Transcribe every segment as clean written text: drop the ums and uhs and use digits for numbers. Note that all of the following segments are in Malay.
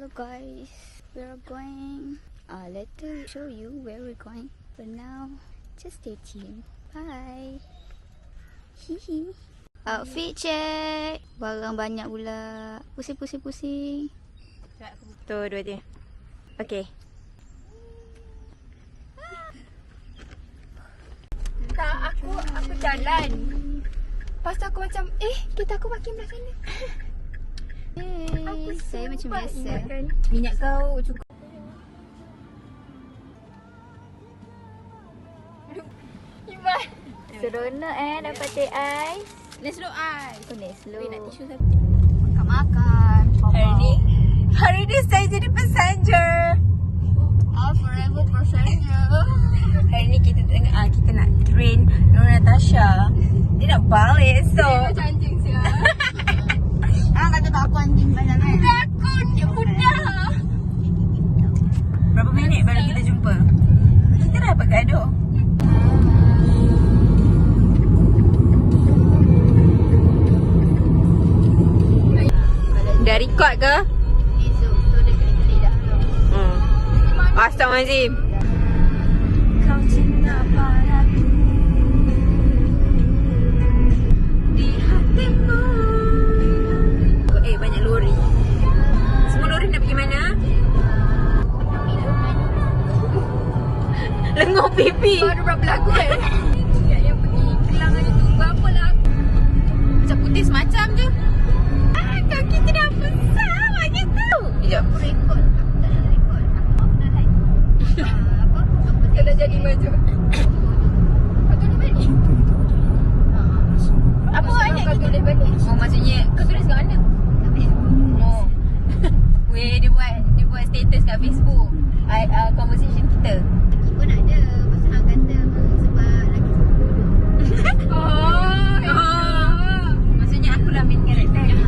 Hello guys, we are going. Later show you where we're going. But now, just stay tuned. Bye. Hihi. Outfit check. Barang banyak pula. Pusing. Tu dua dia. Okay. Tak, aku jalan. Lepas tu aku macam, kita aku makin belah sana. Saya macam biasa. Minyak kau cukup. Iman. Seronok dapat teh ais. Neslo ais. Oh, Neslo. Nak tisu satu. Makan. Hari ni saya jadi passenger. Forever passenger. Hari ni kita nak train Nur Natasha. Dia nak balik so. Macam anjing siap. Kata tak aku anjing banyak kan? Takut, dia mudah. Berapa minit baru kita jumpa? Kita dah dapat gaduh. Dah record ke? Zoom tu dia klik-klik dah. Astaghfirullahaladzim. Kau cinta padaku di hatimu. Banyak lori. Semua lori nak pergi mana? Lenguh pipi. Kau ada berapa lagu yang pergi Kelang aja tu. Berapa lagu? Macam putih semacam je. Kau kita dah besar macam tu. Sekejap. Aku rekod. Aku tak nak rekod. Aku dah like. Apa? Kau dah jadi maju. Kau tulis balik. Apa ayat kau tulis balik? Oh maksudnya kau tulis kat mana? Oh. Weh dia buat status kat Facebook. Conversation kita. Lagi pun ada. Pasal hang kata sebab lagi semua Oh. Maksudnya akulah main karakter.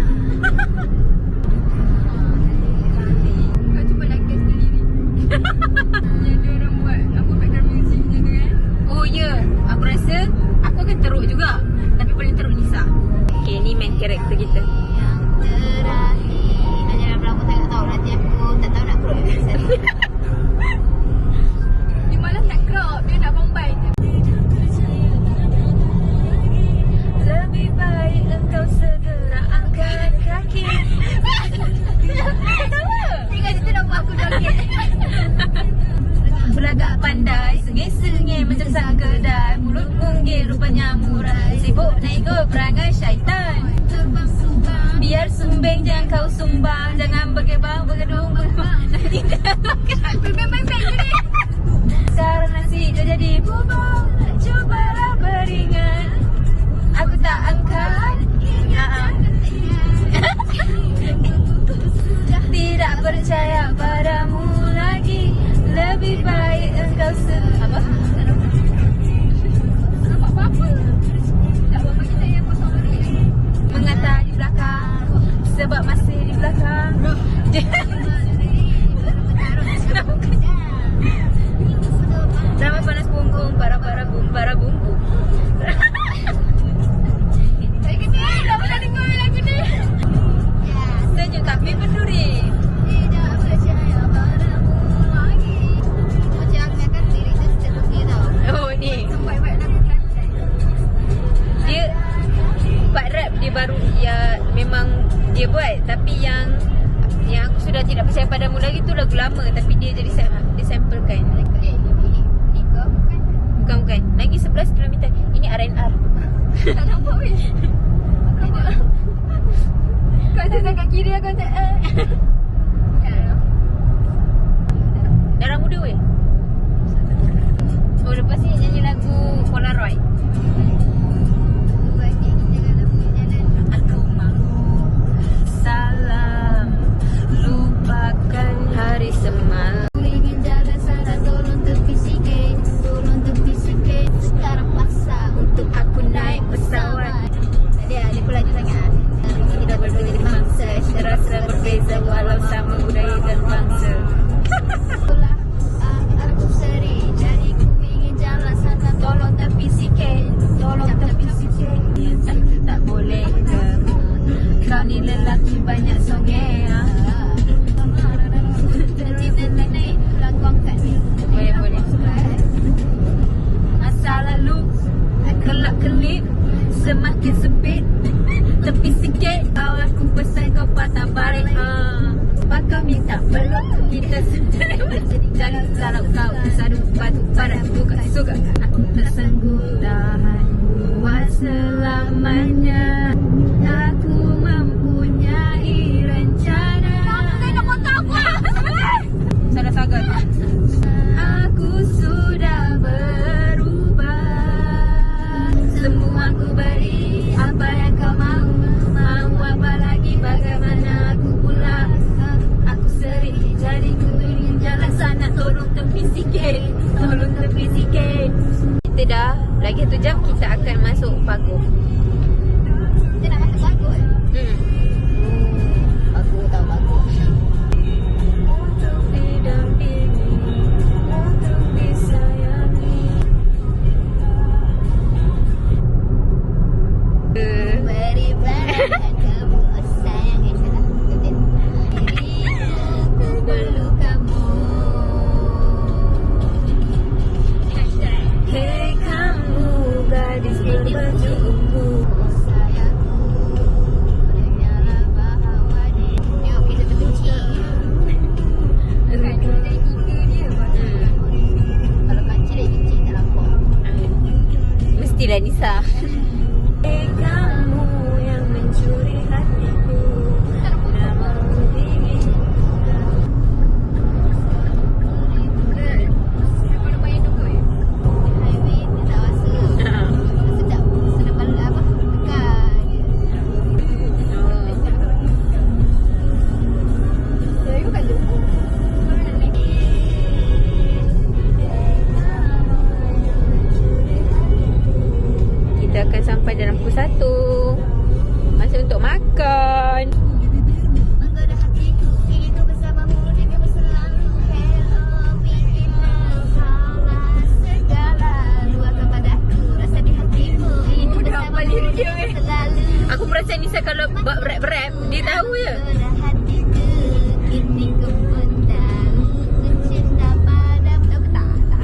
Kau cuba lakas sendiri. Yang dia orang buat apa background music macam tu kan. Oh ya, aku rasa aku akan teruk juga. Tapi paling teruk Nisa. Okay, ni main karakter kita. yang terakhir. Dan jangan berapa tak tahu. Nanti aku tak tahu nak crop episode. Dia malas nak crop, dia nak combine je. Lebih baik engkau segera angkat kaki. Tinggal situ nak buat aku joget. Berlagak pandai, sengih-sengih macam sang kedai. Mulut munggir rupanya murai. Sibuk naik ke perangai syaitan. Biar sumbeng jangan kau sumbang. Jangan bergebang, bergedung, bergebang. Nanti dah makan. Memang baik-baik je ni. Sekarang nasi dah jadi bubur. Cubalah beringat. Aku tak angkat. Tidak percaya padamu lagi. Lebih baik engkau apa? Nampak apa-apa. Tak apa kita yang potong balik. Mengata di belakang. Sebab masih di belakang. Drama panas punggung. Para bumbu. Saya kena tak pernah dengar lagu ni. Senyum tapi berduri. Tidak percaya padamu lagi. Macam aku akan lirik tu seterusnya tau. Oh ni. Buat lagu Kelantan. Dia part rap dia baru ya memang dia buat, tapi yang aku sudah tidak percaya padamu lagi tu lagu lama, tapi dia jadi disamplekan. Ni ke? Bukan. Lagi 11 km. Ini R&R. Tak nampak weh. Kau asyik kat kiri aku macam Darah muda weh. Oh lepas ni nyanyi lagu Polaroid. Aku mahu salam lupakan hari semalam. Ingin jalan sana, tolong tepi sikit. Sekarang masa Untuk aku naik pesawat. Dia pelaju sangat. Kita berbeza di bangsa, rasa berbeza walau sama budaya dan bangsa. Aku seri, jadi ku ingin jalan sana. Tolong tepi sikit. Tak boleh ke? Kau ni lelaki banyak songea. kelap-kelip semakin sempit. Tepi sikit aku pesan kau patah balik. Pakau minta peluk kita sedang berjadi. Kalau kau sadu batu padat buka suka. Aku tak sanggup tahan buat selamanya. Aku mempunyai rencana. Salah sagat. Aku sudah berubah. Semua aku beri apa yang kau mau. Mau apa lagi, bagaimana aku pula. Aku sering jadi ku ingin jalan sana. Tolong tepi sikit, tolong tepi sikit. Kita dah, lagi 1 jam kita akan masuk Pagoh. Kita nak masuk Pagoh ke? Pagoh tau Pagoh. Untuk didampingi, untuk disayangi. Beri badan kamu sayang. Salah. Betul. Diriku perlu kamu. Hei kamu gadis berbaju ungu. Sayangku, dengarlah bahawa Yuk kita terkecil. Kan dia dari 3 dia. Kalau kancil dia kecil tak nampak. Mestilah Nisa. Hei kamu yang mencuri hatiku. Namamu ingin. Kenapa nak bayar dulu ya? Highway dia tak rasa. Sedap. Sedap balik apa? Tekan je. Saya bukan dulu. Mana nak naik? Kita akan sampai dalam pukul 1. Masa untuk makan. Menggoda hatiku, ingin ku bersamamu dengan selalu. Hello, bikinlah salah segala. Luahkan padaku rasa di hatimu. Ingin ku bersamamu dengan selalu. Aku perasan Nisa kalau buat rap-rap, dia tahu je. Menggoda hatiku, kini ku pun tahu. Ku cinta padamu. Tahu ke tak? Tak.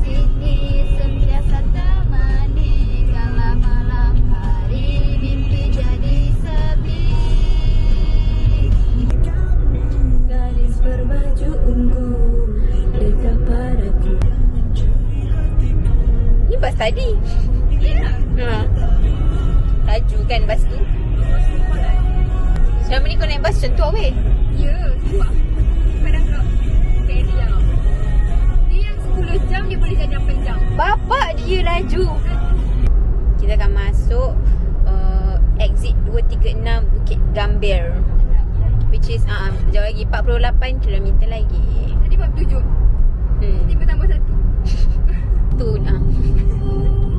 Sini sentiasa temani. Kala malam hari mimpi jadi sepi. Gadis berbaju ungu dekat padaku. Ni bas tadi. Laju kan bas tu. Selama ni kau naik bas macam tu weh. Ya, sebab kadang kalau KL jam. Dia yang 10 jam dia boleh jadi 8 jam. Bapak dia laju. Kita akan masuk exit 236 Bukit Gambir, which is jauh lagi 48 km lagi. Tadi bab 7. Tiba tambah 1. Tu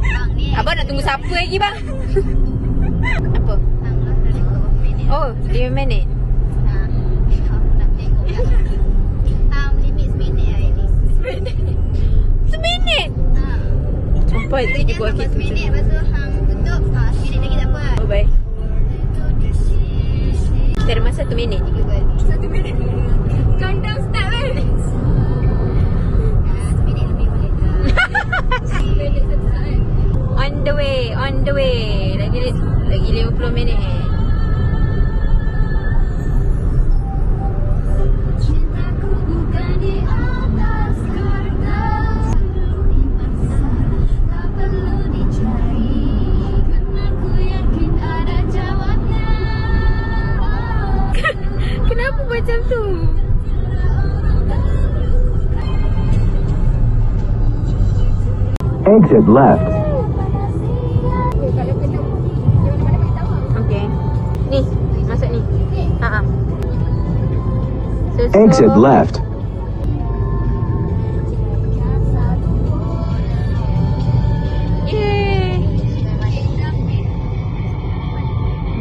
Bang ni Abang nak tunggu siapa lagi bang? Apa? Bang lah dah ikut berapa minit. Oh 5 minit. Aku nak tengok. Limit seminit lah ini. Seminit? Sampai Kita tadi jangan buat sampai kita seminit. Lepas tu hang tutup. Seminit lagi tak apa. Oh baik. Kita ada masa 1 minit. 3 kali. 1 minit. Countdown start kan? Seminit lebih boleh tak? Minit 1 saat. On the way. Lagi 50 minit. Cintaku bukan di atas kertas. Dipaksa, tak perlu dicari. Karena ku yakin ada jawabnya. Kenapa macam tu? Exit left. Kalau kena dia mana-mana bagi tahu. Okay. Ni, masuk ni. So, Exit left. Yeay.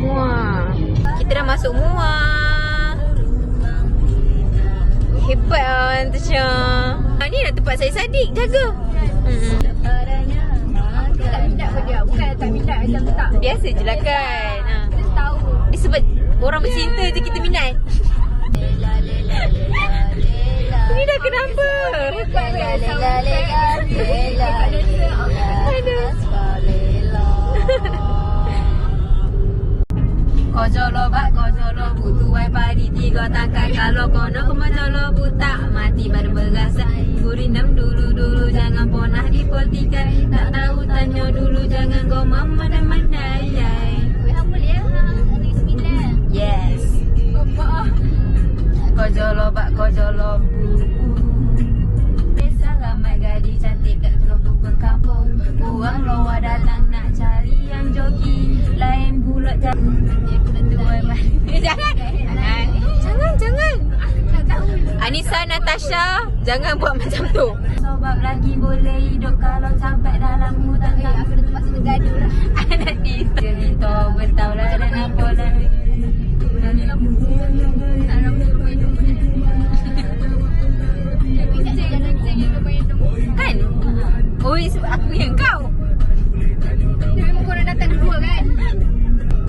Muar. Kita dah masuk Muar. Hebat lah Tante Syah. Ni dah tempat saya Sadik jaga. Tak minat pun dia. Bukan tak minat macam tu tak. Biasa je lah kan. Kita tahu. Dia sebab orang bercinta je kita minat. Ini dah kenapa? Lela, lela, lela, lela, lela, lela. Kojolo bak kojolo butuh wifi di 3 takat. Kalau kono kemojolo buta mati baru berasa. Gurindam dulu jangan ponah dipolitikan. Tak tahu tanya dulu jangan kau memandai-mandai. Yes. Kojolo bak kojolo bu. Desa ramai gadis cantik kat gelembung kampung. Orang luar datang nak cari yang joki. Lain pula Jangan. Anissa, Natasha, jangan buat macam tu. Sebab lagi boleh hidup kalau sampai dalam hutan. Aku dah termasuk bergaduh lah. Anak ni cerita bertaulah dan apalah. Kan? Oi, sebab aku yang kau. Memang korang datang dua kan?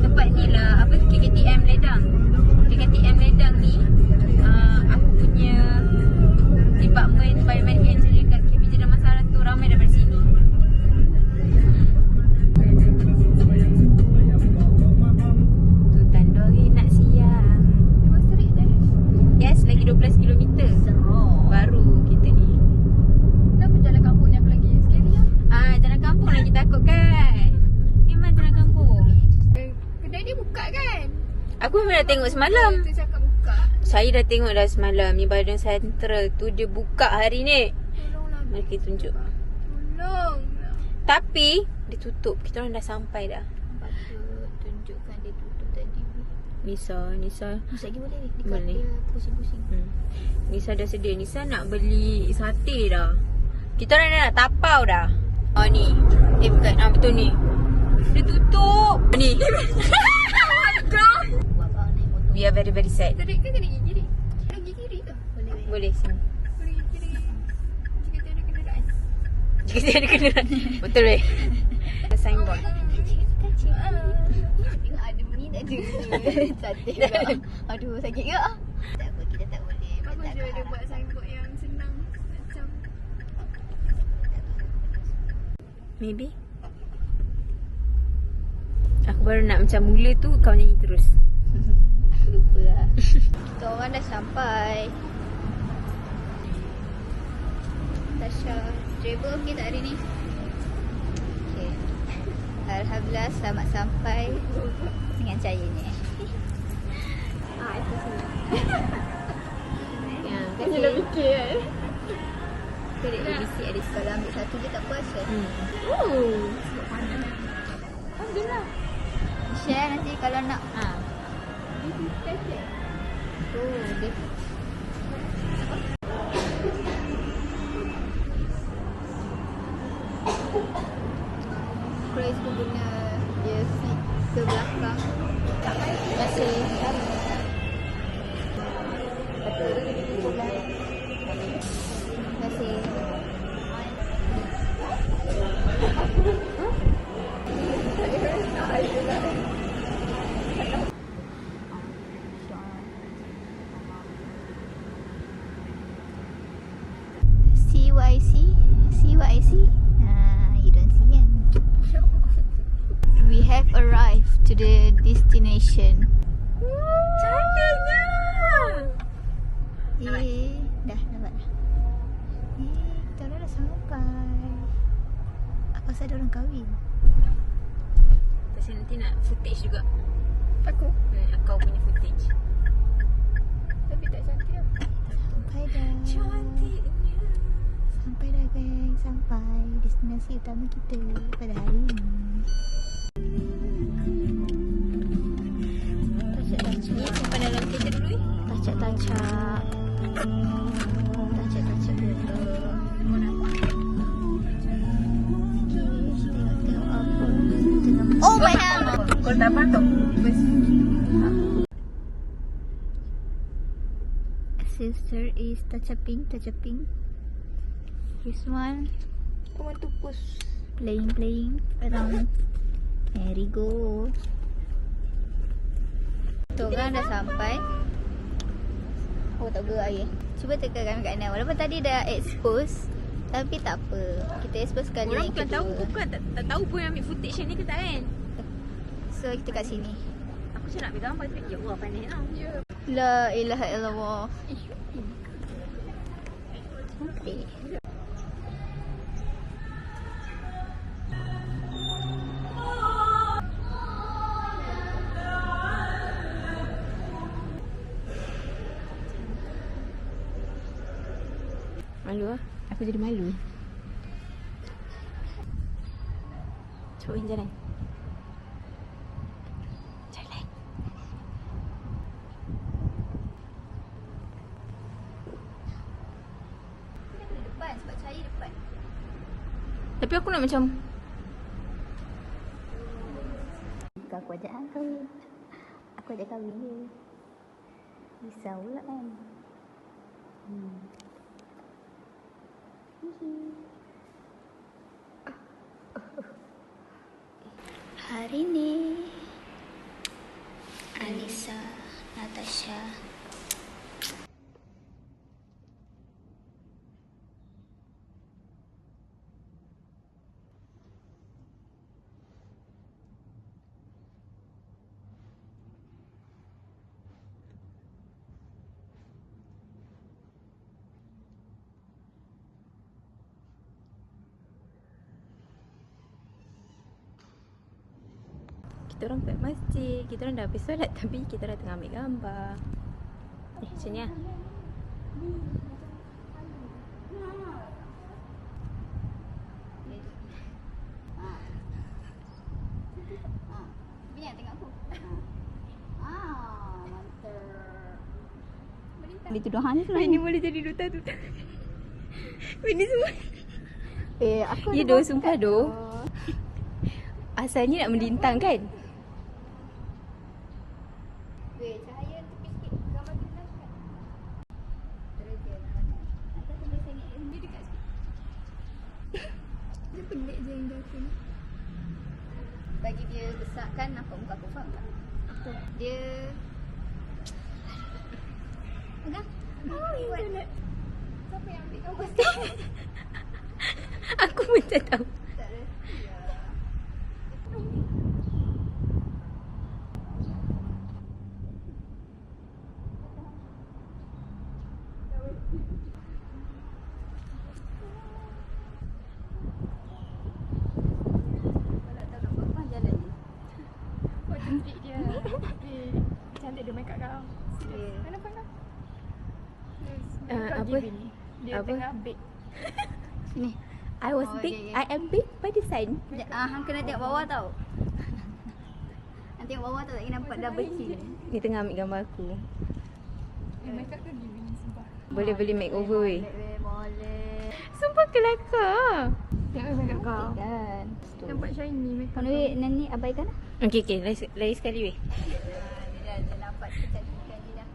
Tempat ni lah, apa KKTM Ledang. KKTM Ledang ni aku punya department Biomedical Engineering kat KPJ Damansara tu ramai daripada sini. Tu Tandori nak siang. Memang serik dah. Yes, lagi 12 km baru kita ni. Kenapa jalan kampung ni aku lagi scary lah? Jalan kampung lagi takut kan. Memang jalan kampung. Kedai dia buka kan? Aku memang dah tengok semalam. Dia cakap buka. Saya dah tengok dah semalam ni Badan Sentral tu dia buka hari ni. Tolonglah. Mari kita tunjuk. Tolong. Tapi dia tutup. Kita orang dah sampai dah. Patut tunjukkan dia tutup tadi. Nisa. Masa lagi boleh dekat Boleh. dia pusing-pusing. Nisa dah sedia. Nisa nak beli sate dah. Kita orang dah nak tapau dah. Ni. Bukan. Betul ni. Dia tutup. Ni. Buat abang naik motor. We are very very sad. Tarik ke kena gigi kiri? Kena gigi kiri ke? Boleh sini. Kena gigi kiri. Jika tiada kenderaan. Jika dia ada kenderaan. Betul weh. Signboard. Tengok ada bunyi tak ada. Cantik tak? Aduh sakit ke? Tak apa, kita tak boleh. Bagus dia ada buat signboard yang senang. Macam Maybe. Aku baru nak macam mula tu kau nyanyi terus. Aku lupa lah. Kita orang dah sampai. Tasha, driver okey tak hari ni? Okey. Alhamdulillah selamat sampai dengan cahayanya. itu semua. Ya, Dia dah fikir kan? Kita ada ABC ada kalau ambil satu je tak puas kan? Alhamdulillah. Share nanti kalau nak. This is special. Dia Chris pun guna dia seat ke belakang. Terima kasih. Terima kasih. CYC. You don't see kan? We have arrived to the destination. Cantiknya. Dah nampak dah. Kita orang dah sampai. Aku rasa ada orang kahwin. Pasal nanti nak footage juga. Aku. Kau punya footage. Tapi tak cantik lah. Sampai dah. Cantiknya. Sampai dah geng. Sampai destinasi utama kita pada hari ini. Tacak-tacak. Ni simpan dalam kereta dulu eh. Tacak-tacak. Tacak-tacak betul. Tengok apa. Oh my god. Kau tak patut. Sister is touching. This one Teman tupus. playing around. There we go. Kita orang dah sampai. Oh tak gerak air. Cuba tekan kat kanan. Walaupun tadi dah expose, Tapi tak apa. Kita expose sekali Orang yang bukan kedua. tahu, bukan tak tahu pun ambil footage yang ni ke tak kan. So kita kat sini. Aku macam nak ambil gambar tu. Ya Allah, panik tau. Ya. La ilaha illallah. Okay. Malu lah. Aku jadi malu. Cuba jalan. Jalan. Depan sebab cahaya depan. Tapi aku nak macam Aku ajak kahwin. Aku ajak kahwin dia. Risau pula kan. Hari ni Anissa, Natasha, kita orang kat masjid. Kita orang dah habis solat tapi kita dah tengah ambil gambar. Macam ni lah. Binyak tengok aku. Mantap. Dia tuduh hang semua. Ini boleh jadi duta-duta. Ini semua. Aku Ya doh, sumpah doh. Asalnya nak melintang kan? Cahaya tepi sikit. Gambar tu flash kan? Terus dia nak mana? Nanti aku boleh sengit dia dekat sikit. Dia pelik je yang jatuh ni. Bagi dia besarkan nampak muka aku, faham tak? Apa? Dia pegang. Oh, internet. Siapa yang ambil gambar? Aku macam tahu. Tak ada. Oh, cantik dia. Cantik dia make up kau. Yeah. Kenapa kau? Apa? Dia Apa? tengah bake. Sini. I was Oh, big. okay. I am big by the sun. Hang kena tengok bawah tau. Hang tengok bawah tau, tak kena nampak double chin. Ni tengah ambil gambar aku. Make up tu giving sumpah. Boleh beli makeover weh. Boleh. Sumpah kelakar. Tengok make up kau. Kan. Nampak shiny make up. Mana weh, Nani abaikan lah. Okay, lain sekali weh. Dia nampak kecantikan dia dah.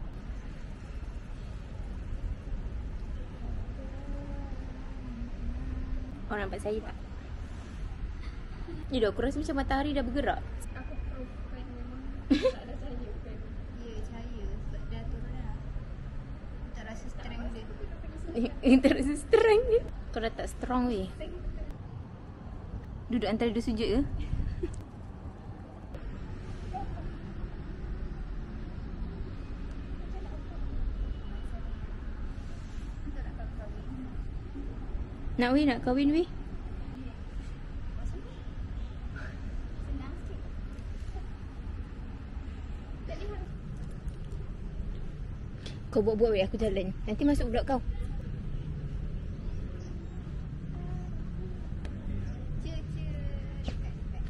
Orang nampak saya tak? Ya dah, aku rasa macam matahari dah bergerak. Aku tahu kan memang tak ada cahaya kan. Ya, cahaya. Sebab dah turun dah. Tak rasa strength dia. Tak rasa strength dia. Kau dah tak strong weh. Duduk antara dua sujud ke? Nak weh, nak kahwin weh. Senang sikit. Kau buat-buat weh, aku jalan. Nanti masuk blok kau.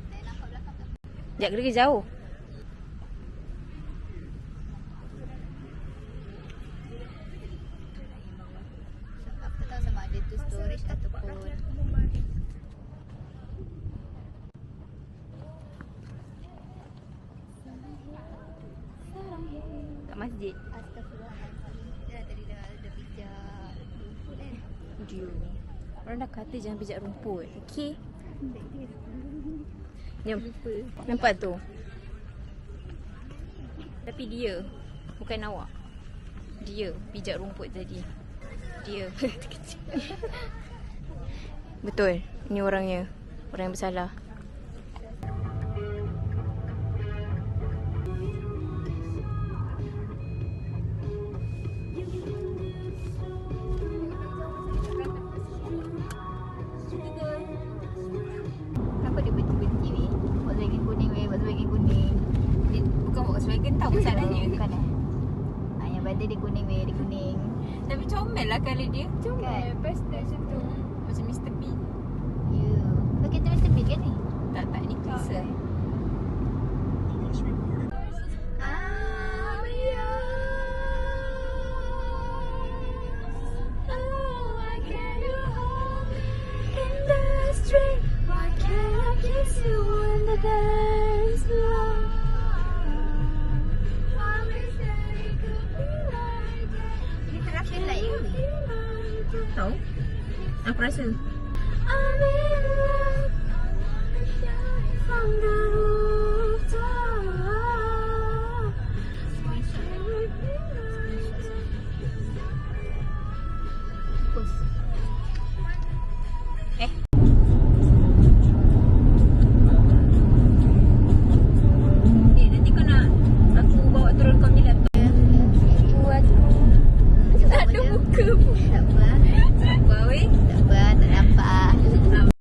Saya nampak belakang tak? Sekejap kerja jauh. Aku tahu sama ada tu storage ataupun Kat masjid. Astagfirullahaladzim. Dia tadi dah pijak rumput kan. Dia ni. Orang dah kata jangan pijak rumput. Okay? Jom. Nampak tu? Tapi dia. Bukan awak. Dia pijak rumput tadi. Dia. Betul. Ini orangnya. Orang yang bersalah. Kenapa dia berhenti-berhenti weh? Volkswagen kuning weh, Volkswagen kuning. Dia bukan Volkswagen tau masalahnya. Bukan yang badan dia kuning weh, dia kuning. Tapi comel lah kali dia. Kan? Pastel macam tu. Macam Mr. Bean. You. Kau kereta Mr. Bean kan ni? Tak ni kisah. I'm yours. Oh, why can't you hold me in the street? Why can't I kiss you when the dance long? I wish that it could be like that. Ini terakhir lah you. Tahu? Aku rasa. I'm in love.